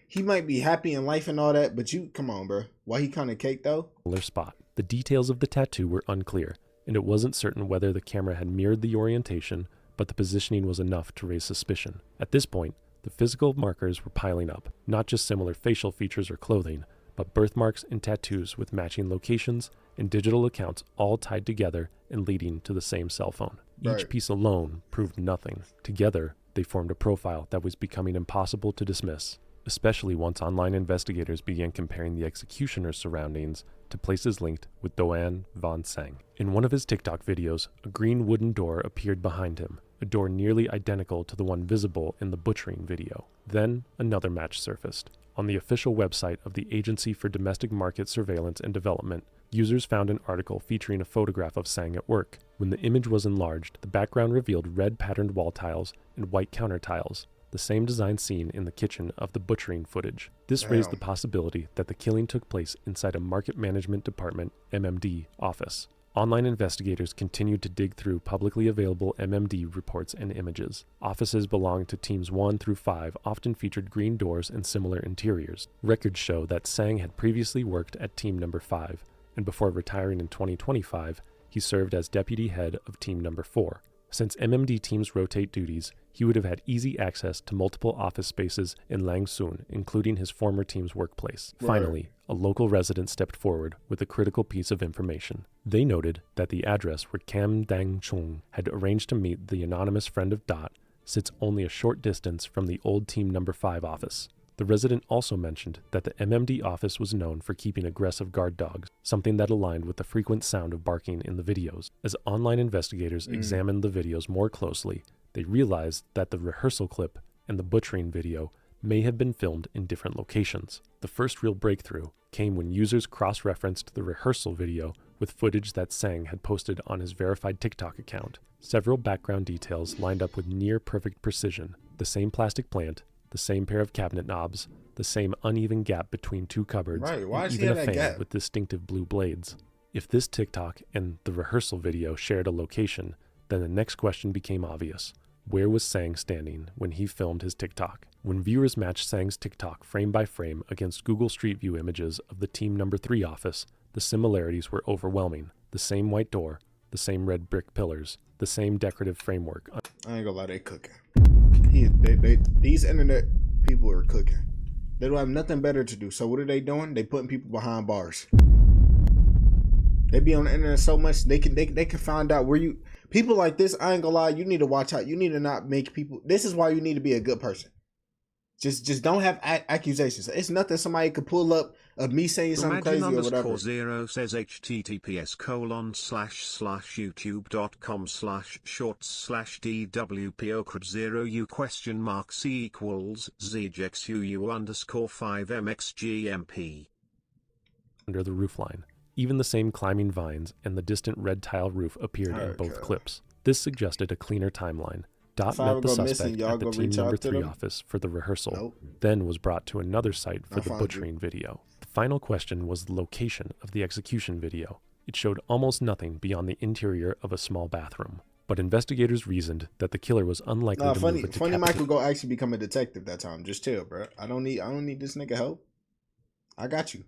He might be happy in life and all that, but you come on, bro. Why he kind of cake though? spot. The details of the tattoo were unclear, and it wasn't certain whether the camera had mirrored the orientation, but the positioning was enough to raise suspicion. At this point, the physical markers were piling up, not just similar facial features or clothing, but birthmarks and tattoos with matching locations and digital accounts all tied together and leading to the same cell phone. Each Right. piece alone proved nothing. Together, they formed a profile that was becoming impossible to dismiss, especially once online investigators began comparing the executioner's surroundings to places linked with Doan Van Sang. In one of his TikTok videos, a green wooden door appeared behind him, a door nearly identical to the one visible in the butchering video. Then, another match surfaced. On the official website of the Agency for Domestic Market Surveillance and Development, users found an article featuring a photograph of Sang at work. When the image was enlarged, the background revealed red patterned wall tiles and white counter tiles, the same design seen in the kitchen of the butchering footage. This raised the Damn. possibility that the killing took place inside a Market Management Department (MMD) office. Online investigators continued to dig through publicly available MMD reports and images. Offices belonging to teams 1 through 5 often featured green doors and similar interiors. Records show that Sang had previously worked at team number 5, and before retiring in 2025, he served as deputy head of team number 4. Since MMD teams rotate duties, he would have had easy access to multiple office spaces in Langsun, including his former team's workplace. Right. Finally, a local resident stepped forward with a critical piece of information. They noted that the address where Cam Dang Chung had arranged to meet the anonymous friend of Dot sits only a short distance from the old Team Number 5 office. The resident also mentioned that the MMD office was known for keeping aggressive guard dogs, something that aligned with the frequent sound of barking in the videos. As online investigators examined the videos more closely, they realized that the rehearsal clip and the butchering video may have been filmed in different locations. The first real breakthrough came when users cross-referenced the rehearsal video with footage that Sang had posted on his verified TikTok account. Several background details lined up with near-perfect precision: the same plastic plant, the same pair of cabinet knobs, the same uneven gap between 2 cupboards, Right, why and does he even have a that fan gap? with distinctive blue blades. If this TikTok and the rehearsal video shared a location, then the next question became obvious. Where was Sang standing when he filmed his TikTok? When viewers matched Sang's TikTok frame by frame against Google Street View images of the Team Number 3 office, the similarities were overwhelming. The same white door, the same red brick pillars, the same decorative framework. I ain't gonna lie, they cooking. These internet people are cooking. They don't have nothing better to do. So what are they doing? They putting people behind bars. They be on the internet so much they can find out where you. People like this, I ain't gonna lie, you need to watch out. You need to not make people. This is why you need to be a good person. Just don't have accusations. It's nothing somebody could pull up of me saying something crazy or whatever. Zero says https://youtube.com/shorts/dwpocred0u question mark c equals zjxuu_5mxgmp. Under the roofline. Even the same climbing vines and the distant red tile roof appeared in both clips. This suggested a cleaner timeline. Dot met the suspect at the team number 3 office for the rehearsal, then was brought to another site for the butchering video. The final question was the location of the execution video. It showed almost nothing beyond the interior of a small bathroom. But investigators reasoned that the killer was unlikely to move a Funny Michael go actually become a detective that time. Just chill, bro. I don't need this nigga help. I got you.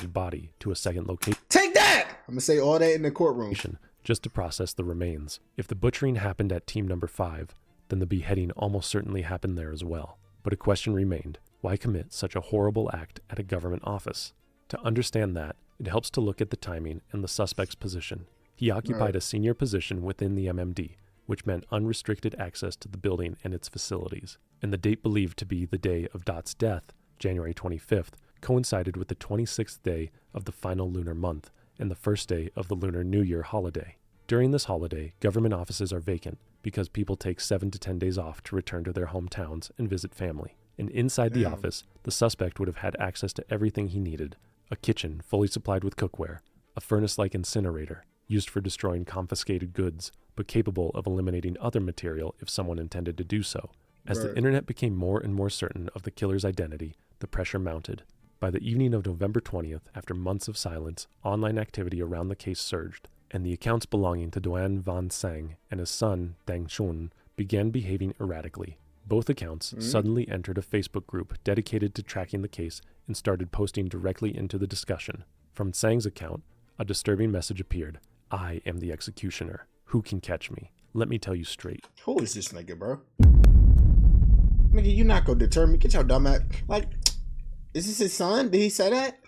Body to a second location. Take that! I'm gonna say all that in the courtroom. Just to process the remains. If the butchering happened at team number 5, then the beheading almost certainly happened there as well. But a question remained. Why commit such a horrible act at a government office? To understand that, it helps to look at the timing and the suspect's position. He occupied a senior position within the MMD, which meant unrestricted access to the building and its facilities. And the date believed to be the day of Dot's death, January 25th, coincided with the 26th day of the final lunar month and the first day of the Lunar New Year holiday. During this holiday, government offices are vacant because people take 7 to 10 days off to return to their hometowns and visit family. And inside the office, the suspect would have had access to everything he needed: a kitchen fully supplied with cookware, a furnace-like incinerator used for destroying confiscated goods, but capable of eliminating other material if someone intended to do so. As the internet became more and more certain of the killer's identity, the pressure mounted. By the evening of November 20th, after months of silence, online activity around the case surged, and the accounts belonging to Duan Van Sang and his son, Dang Chun, began behaving erratically. Both accounts suddenly entered a Facebook group dedicated to tracking the case and started posting directly into the discussion. From Sang's account, a disturbing message appeared. I am the executioner. Who can catch me? Let me tell you straight. Who is this nigga, bro? Nigga, you not gonna deter me. Get your dumb ass. Like, is this his son? Did he say that?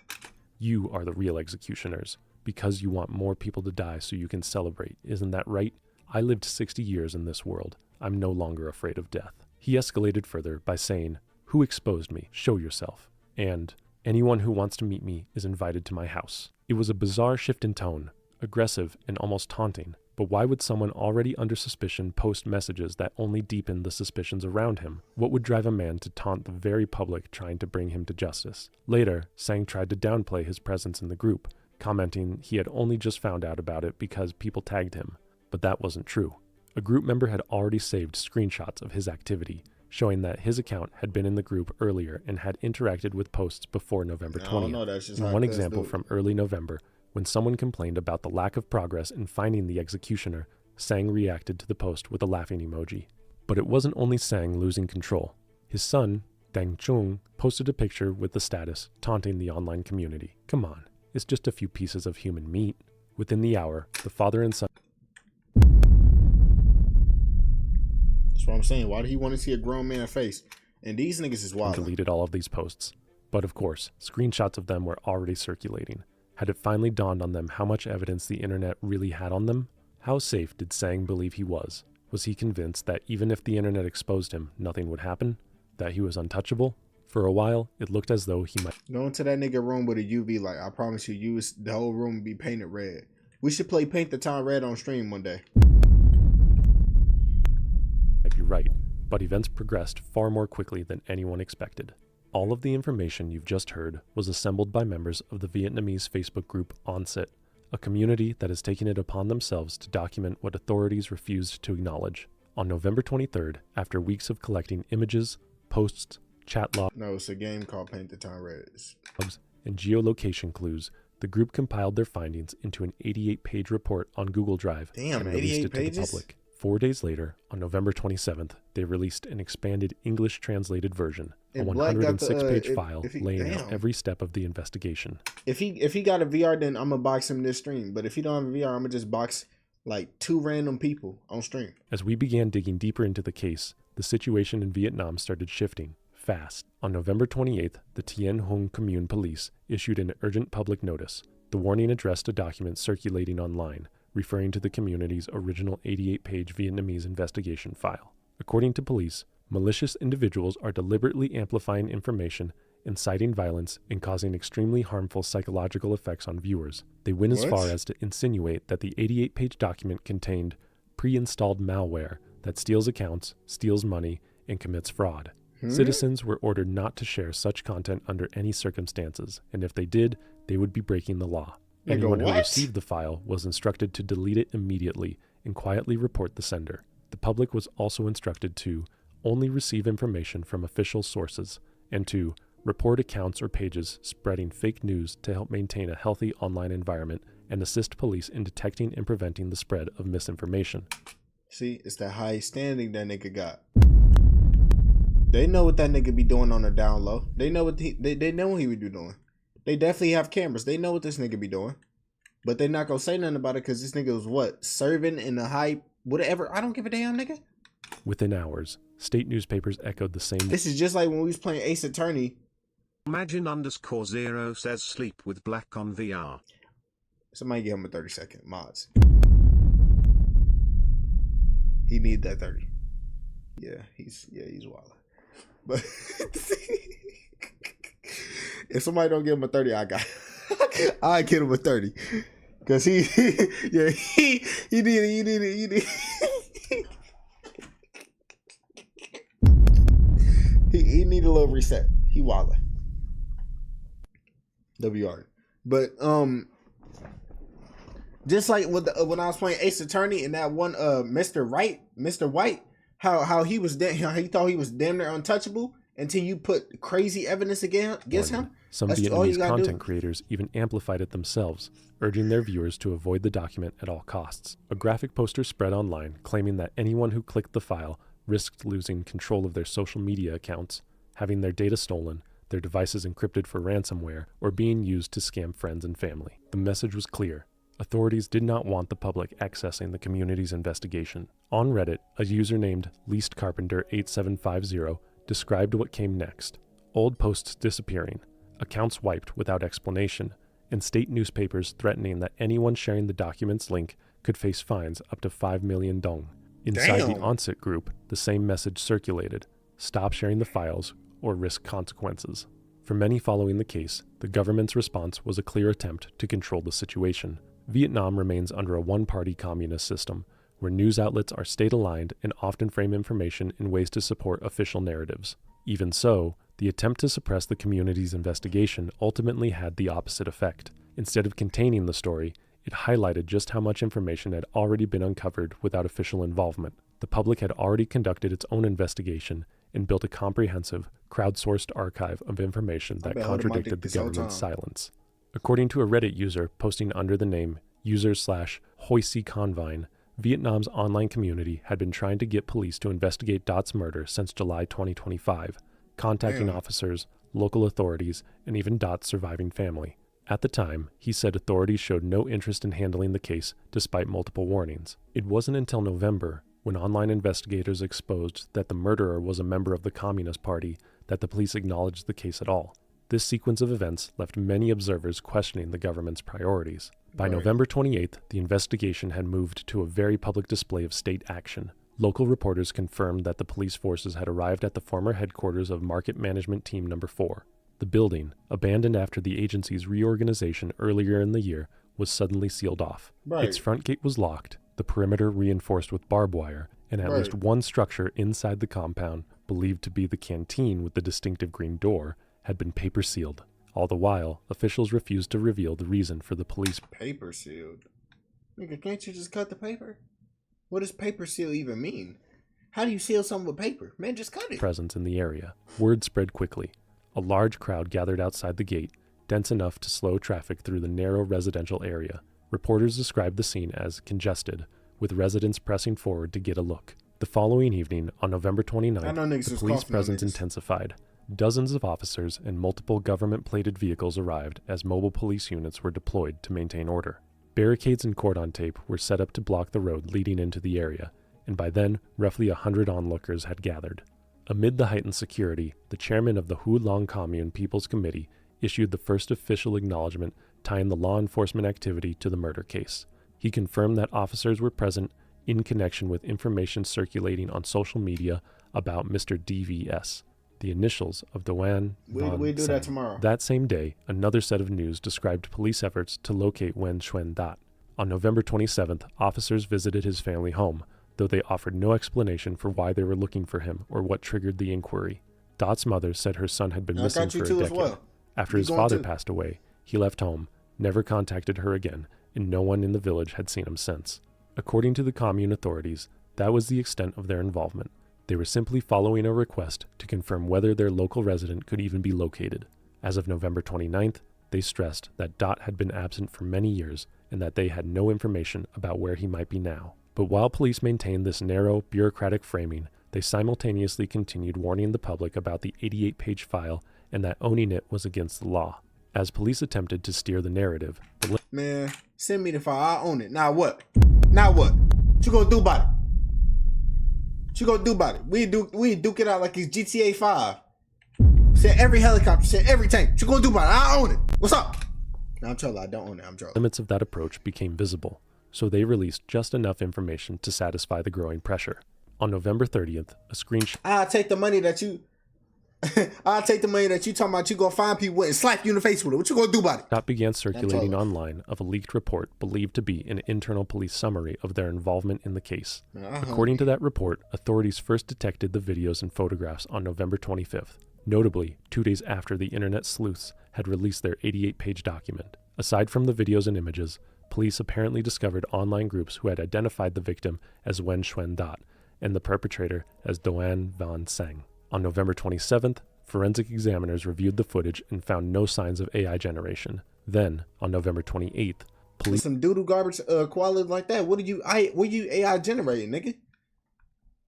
You are the real executioners, because you want more people to die so you can celebrate. Isn't that right? I lived 60 years in this world. I'm no longer afraid of death. He escalated further by saying, who exposed me? Show yourself. And anyone who wants to meet me is invited to my house. It was a bizarre shift in tone, aggressive and almost taunting. But why would someone already under suspicion post messages that only deepened the suspicions around him? What would drive a man to taunt the very public trying to bring him to justice? Later, Sang tried to downplay his presence in the group, commenting he had only just found out about it because people tagged him. But that wasn't true. A group member had already saved screenshots of his activity, showing that his account had been in the group earlier and had interacted with posts before November 20th. One example from early November, when someone complained about the lack of progress in finding the executioner, Sang reacted to the post with a laughing emoji. But it wasn't only Sang losing control. His son, Dang Chung, posted a picture with the status, taunting the online community. Come on, it's just a few pieces of human meat. Within the hour, the father and son... That's what I'm saying. Why do he want to see a grown man face? And these niggas is wild. Deleted all of these posts. But of course, screenshots of them were already circulating. Had it finally dawned on them how much evidence the internet really had on them? How safe did Sang believe he was? Was he convinced that even if the internet exposed him, nothing would happen? That he was untouchable? For a while, it looked as though he might go into that nigga room with a UV light. I promise you, the whole room would be painted red. We should play Paint the Town Red on stream one day. be right, but events progressed far more quickly than anyone expected. All of the information you've just heard was assembled by members of the Vietnamese Facebook group Onset, a community that has taken it upon themselves to document what authorities refused to acknowledge. On November 23rd, after weeks of collecting images, posts, chat logs, No, it's a game called Paint the Town Red. and geolocation clues, the group compiled their findings into an 88-page report on Google Drive Damn, and released 88 it to pages? the public. 4 days later, on November 27th, they released an expanded English translated version, a And Black got the, 106-page file if he- laying out damn. every step of the investigation. If he got a VR, then I'm gonna box him this stream. But if he don't have a VR, I'm gonna just box like 2 random people on stream. As we began digging deeper into the case, the situation in Vietnam started shifting. fast. On November 28th, the Tien Hung Commune Police issued an urgent public notice. The warning addressed a document circulating online, referring to the community's original 88-page Vietnamese investigation file. According to police, malicious individuals are deliberately amplifying information, inciting violence, and causing extremely harmful psychological effects on viewers. They went as far as to insinuate that the 88-page document contained pre-installed malware that steals accounts, steals money, and commits fraud. Citizens were ordered not to share such content under any circumstances, and if they did, they would be breaking the law. Anyone who received the file was instructed to delete it immediately and quietly report the sender. The public was also instructed to only receive information from official sources and to report accounts or pages spreading fake news to help maintain a healthy online environment and assist police in detecting and preventing the spread of misinformation. See, it's that high standing that nigga got. They know what that nigga be doing on the down low. They know what they know what he would be doing. They definitely have cameras. They know what this nigga be doing. But they not gonna say nothing about it because this nigga was what? Serving in the high whatever. I don't give a damn, nigga. Within hours, state newspapers echoed the same. This is just like when we was playing Ace Attorney. Imagine_0 says sleep with black on VR. Somebody give him a 30-second mods. He need that 30. Yeah, he's wild. But if somebody don't give him a 30, I get him a 30. Cause he need he need a little reset. He wildin'. WR. But just like with when I was playing Ace Attorney and that one Mr. White, how he thought he was damn near untouchable until you put crazy evidence against him. Some Vietnamese content creators even amplified it themselves, urging their viewers to avoid the document at all costs. A graphic poster spread online claiming that anyone who clicked the file risked losing control of their social media accounts, having their data stolen, their devices encrypted for ransomware, or being used to scam friends and family. The message was clear. Authorities did not want the public accessing the community's investigation. On Reddit, a user named LeastCarpenter8750 described what came next. Old posts disappearing, accounts wiped without explanation, and state newspapers threatening that anyone sharing the document's link could face fines up to 5 million dong. Inside the Onset group, the same message circulated: stop sharing the files or risk consequences. For many following the case, the government's response was a clear attempt to control the situation. Vietnam remains under a one-party communist system, where news outlets are state-aligned and often frame information in ways to support official narratives. Even so, the attempt to suppress the community's investigation ultimately had the opposite effect. Instead of containing the story, it highlighted just how much information had already been uncovered without official involvement. The public had already conducted its own investigation and built a comprehensive, crowdsourced archive of information that contradicted the government's silence. According to a Reddit user posting under the name user/HoiSiConvine, Vietnam's online community had been trying to get police to investigate Dot's murder since July 2025, contacting officers, local authorities, and even Dot's surviving family. At the time, he said authorities showed no interest in handling the case despite multiple warnings. It wasn't until November, when online investigators exposed that the murderer was a member of the Communist Party, that the police acknowledged the case at all. This sequence of events left many observers questioning the government's priorities. By November 28th, the investigation had moved to a very public display of state action. Local reporters confirmed that the police forces had arrived at the former headquarters of Market Management Team No. 4. The building, abandoned after the agency's reorganization earlier in the year, was suddenly sealed off. Its front gate was locked, the perimeter reinforced with barbed wire, and at least one structure inside the compound, believed to be the canteen with the distinctive green door, had been paper sealed. All the while, officials refused to reveal the reason for the police. Paper sealed? Nigga, can't you just cut the paper? What does paper seal even mean? How do you seal something with paper? Man, just cut it. Presence in the area. Word spread quickly. A large crowd gathered outside the gate, dense enough to slow traffic through the narrow residential area. Reporters described the scene as congested, with residents pressing forward to get a look. The following evening, on November 29th, the police presence intensified. Dozens of officers and multiple government-plated vehicles arrived as mobile police units were deployed to maintain order. Barricades and cordon tape were set up to block the road leading into the area, and by then, roughly 100 onlookers had gathered. Amid the heightened security, the chairman of the Hulong Commune People's Committee issued the first official acknowledgement tying the law enforcement activity to the murder case. He confirmed that officers were present in connection with information circulating on social media about Mr. DVS, the initials of Doan Van We do Sang. that tomorrow. That same day, another set of news described police efforts to locate Wen Xuan Dat. On November 27th, officers visited his family home, though they offered no explanation for why they were looking for him or what triggered the inquiry. Dot's mother said her son had been missing for a decade. After his father passed away, he left home, never contacted her again, and no one in the village had seen him since. According to the commune authorities, that was the extent of their involvement. They were simply following a request to confirm whether their local resident could even be located. As of November 29th, they stressed that Dot had been absent for many years and that they had no information about where he might be now. But while police maintained this narrow, bureaucratic framing, they simultaneously continued warning the public about the 88-page file and that owning it was against the law. As police attempted to steer the narrative, Man, send me the file. I own it. Now what? Now what? What you gonna do about it? What you gonna do about it? We duke it out like it's GTA 5. Send every helicopter, send every tank. What you gonna do about it? I own it. What's up? No, I'm trolling. I don't own it. I'm trolling. limits of that approach became visible, so they released just enough information to satisfy the growing pressure. On November 30th, a screenshot I'll take the money that you talking about you gonna find people with and slap you in the face with it. What you gonna do about it? began circulating told. online of a leaked report believed to be an internal police summary of their involvement in the case. According to that report, authorities first detected the videos and photographs on November 25th, notably 2 days after the internet sleuths had released their 88-page document. Aside from the videos and images, police apparently discovered online groups who had identified the victim as Wen Xuan Dat and the perpetrator as Doan Van Sang. On November 27th, forensic examiners reviewed the footage and found no signs of AI generation. Then, on November 28th, police Some doodle garbage quality like that. What you AI generating, nigga?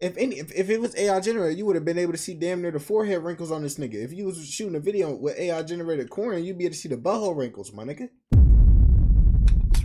If it was AI generated, you would have been able to see damn near the forehead wrinkles on this nigga. If you was shooting a video with AI generated corn, you'd be able to see the butthole wrinkles, my nigga.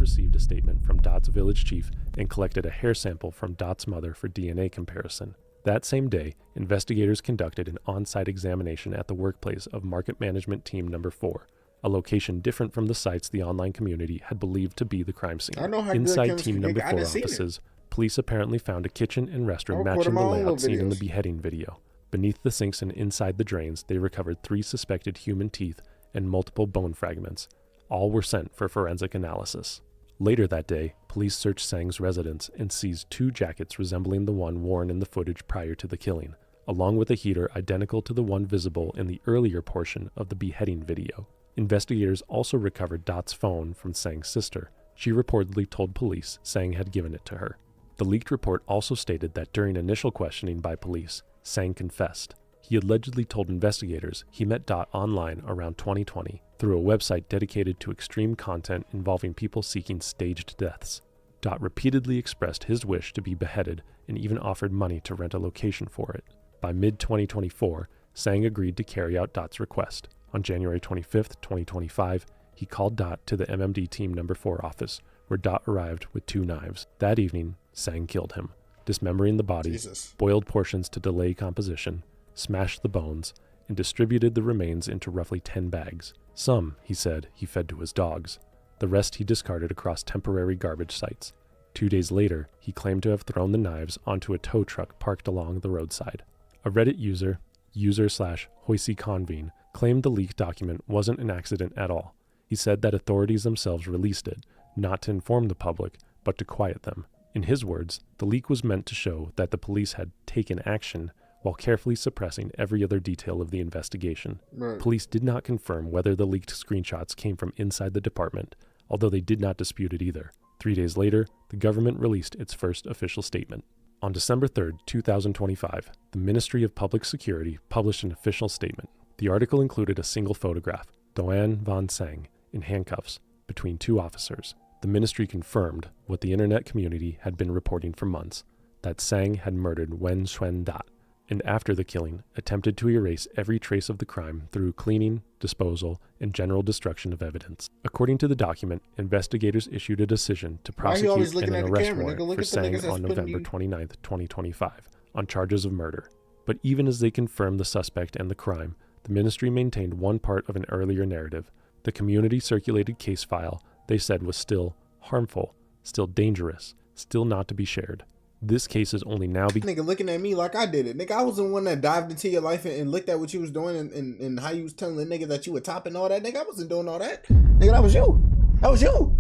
received a statement from Dot's village chief and collected a hair sample from Dot's mother for DNA comparison. That same day, investigators conducted an on-site examination at the workplace of Market Management Team Number 4, a location different from the sites the online community had believed to be the crime scene. I know how Inside Team Number 4 offices, police apparently found a kitchen and restroom matching the layout seen in the beheading video. Beneath the sinks and inside the drains, they recovered 3 suspected human teeth and multiple bone fragments. All were sent for forensic analysis. Later that day, police searched Sang's residence and seized 2 jackets resembling the one worn in the footage prior to the killing, along with a heater identical to the one visible in the earlier portion of the beheading video. Investigators also recovered Dot's phone from Sang's sister. She reportedly told police Sang had given it to her. The leaked report also stated that during initial questioning by police, Sang confessed. He allegedly told investigators he met Dot online around 2020 through a website dedicated to extreme content involving people seeking staged deaths. Dot repeatedly expressed his wish to be beheaded and even offered money to rent a location for it. By mid-2024, Sang agreed to carry out Dot's request. On January 25, 2025, he called Dot to the MMD Team Number 4 office, where Dot arrived with 2 knives. That evening, Sang killed him, dismembering the body, boiled portions to delay composition, smashed the bones, and distributed the remains into roughly 10 bags. Some, he said, he fed to his dogs. The rest he discarded across temporary garbage sites. 2 days later, he claimed to have thrown the knives onto a tow truck parked along the roadside. A Reddit user, user/HoiseyConvene, claimed the leaked document wasn't an accident at all. He said that authorities themselves released it, not to inform the public, but to quiet them. In his words, the leak was meant to show that the police had taken action while carefully suppressing every other detail of the investigation. Right. Police did not confirm whether the leaked screenshots came from inside the department, although they did not dispute it either. 3 days later, the government released its first official statement. On December 3, 2025, the Ministry of Public Security published an official statement. The article included a single photograph, Doan Van Sang, in handcuffs, between 2 officers. The ministry confirmed what the internet community had been reporting for months, that Sang had murdered Wen Xuan Dat, and after the killing, attempted to erase every trace of the crime through cleaning, disposal, and general destruction of evidence. According to the document, investigators issued a decision to prosecute and an arrest warrant for Sang on November 29, 2025, on charges of murder. But even as they confirmed the suspect and the crime, the ministry maintained one part of an earlier narrative. The community-circulated case file, they said, was still harmful, still dangerous, still not to be shared. This case is only now nigga looking at me like I did it. Nigga, I was the one that dived into your life and looked at what you was doing and how you was telling the nigga that you were topping all that. Nigga, I wasn't doing all that. Nigga, that was you. That was you.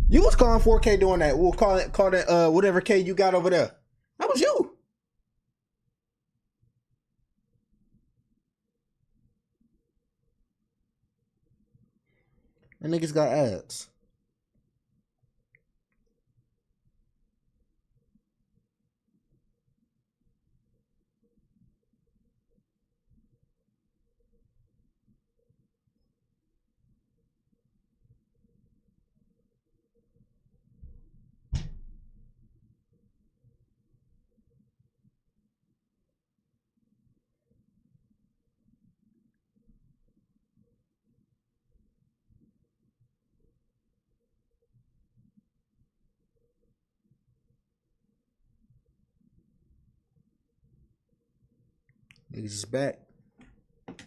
You was calling 4K doing that. We'll call it whatever K you got over there. That was you. And niggas got ads. Niggas is back.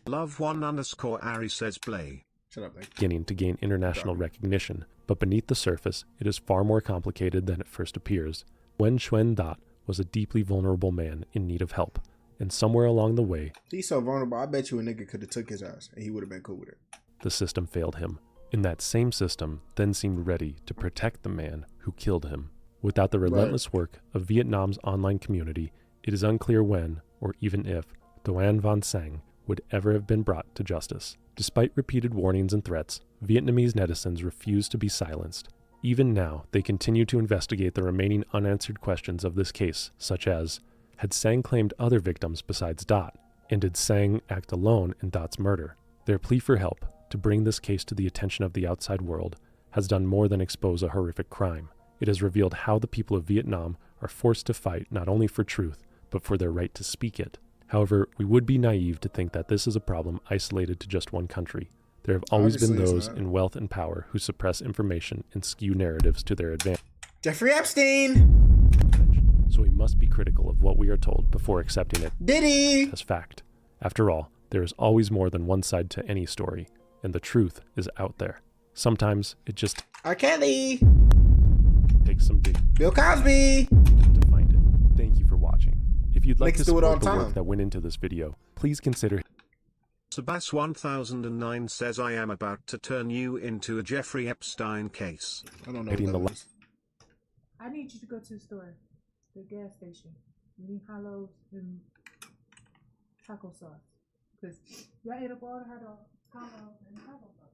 Love one underscore Ari says play. Shut up, nigga. beginning to gain international recognition, but beneath the surface, it is far more complicated than it first appears. Wen Xuan Dat was a deeply vulnerable man in need of help, and somewhere along the way, He's so vulnerable, I bet you a nigga could have took his ass and he would have been cool with it. the system failed him. And that same system then seemed ready to protect the man who killed him. Without the relentless work of Vietnam's online community, it is unclear when, or even if, Doan Van Sang would ever have been brought to justice. Despite repeated warnings and threats, Vietnamese netizens refused to be silenced. Even now, they continue to investigate the remaining unanswered questions of this case, such as, had Sang claimed other victims besides Dot? And did Sang act alone in Dot's murder? Their plea for help, to bring this case to the attention of the outside world, has done more than expose a horrific crime. It has revealed how the people of Vietnam are forced to fight not only for truth, but for their right to speak it. However, we would be naive to think that this is a problem isolated to just one country. There have always been Obviously, it's those not. in wealth and power who suppress information and skew narratives to their advantage. Jeffrey Epstein! So we must be critical of what we are told before accepting it Diddy! as fact. After all, there is always more than one side to any story, and the truth is out there. Sometimes it just R. Kelly! takes some digging Bill Cosby! to find it. Thank you for watching. If you'd like Niggas to do it all support the the work time. that went into this video, please consider Sebas 1009 says I am about to turn you into a Jeffrey Epstein case. I don't know Hitting what the that is. I need you to go to the store, the gas station. We need hollows and taco sauce. Because y'all ate up all the hot dogs and taco sauce.